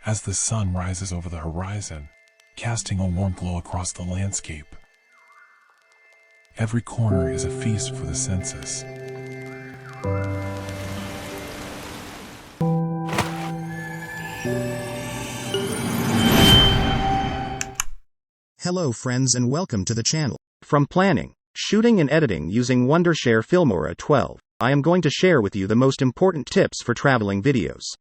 as the sun rises over the horizon, casting a warm glow across the landscape. Every corner is a feast for the senses. Hello friends and welcome to the channel. From planning, shooting and editing using Wondershare Filmora 12, I am going to share with you the most important tips for traveling videos.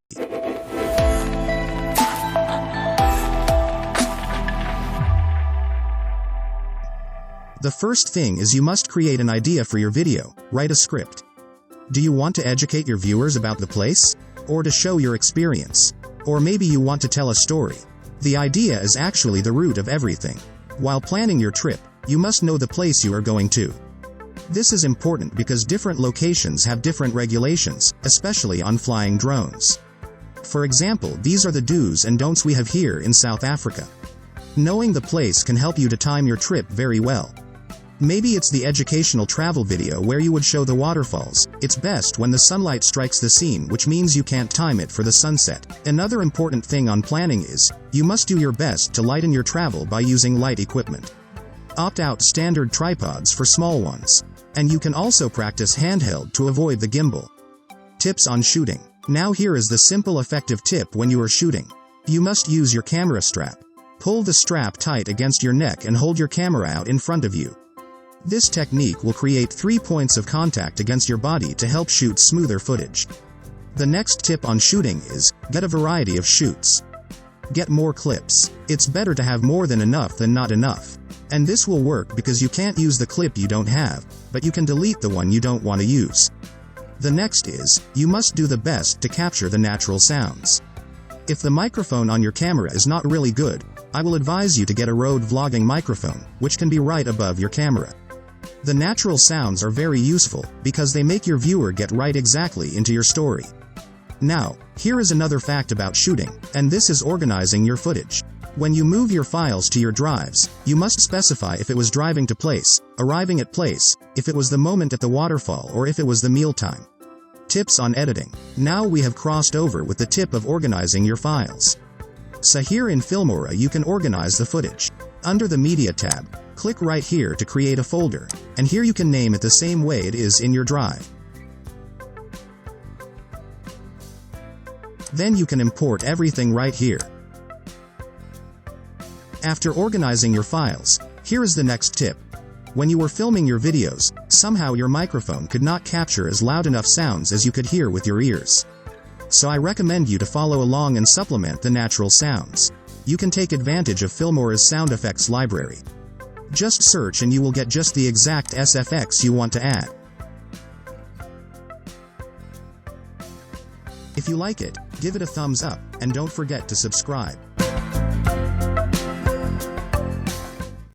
The first thing is you must create an idea for your video, write a script. Do you want to educate your viewers about the place? Or to show your experience? Or maybe you want to tell a story? The idea is actually the root of everything. While planning your trip, you must know the place you are going to. This is important because different locations have different regulations, especially on flying drones. For example, these are the do's and don'ts we have here in South Africa. Knowing the place can help you to time your trip very well. Maybe it's the educational travel video where you would show the waterfalls. It's best when the sunlight strikes the scene, which means you can't time it for the sunset. Another important thing on planning is, you must do your best to lighten your travel by using light equipment. Opt out standard tripods for small ones. And you can also practice handheld to avoid the gimbal. Tips on shooting. Now here is the simple effective tip when you are shooting. You must use your camera strap. Pull the strap tight against your neck and hold your camera out in front of you. This technique will create 3 points of contact against your body to help shoot smoother footage. The next tip on shooting is, get a variety of shoots. Get more clips. It's better to have more than not enough. And this will work because you can't use the clip you don't have, but you can delete the one you don't want to use. The next is, you must do the best to capture the natural sounds. If the microphone on your camera is not really good, I will advise you to get a Rode vlogging microphone, which can be right above your camera. The natural sounds are very useful, because they make your viewer get right exactly into your story. Now, here is another fact about shooting, and this is organizing your footage. When you move your files to your drives, you must specify if it was driving to place, arriving at place, if it was the moment at the waterfall, or if it was the mealtime. Tips on editing. Now we have crossed over with the tip of organizing your files. So here in Filmora you can organize the footage. Under the Media tab, click right here to create a folder, and here you can name it the same way it is in your drive. Then you can import everything right here. After organizing your files, here is the next tip. When you were filming your videos, somehow your microphone could not capture as loud enough sounds as you could hear with your ears. So I recommend you to follow along and supplement the natural sounds. You can take advantage of Filmora's sound effects library. Just search and you will get just the exact SFX you want to add. If you like it, give it a thumbs up, and don't forget to subscribe.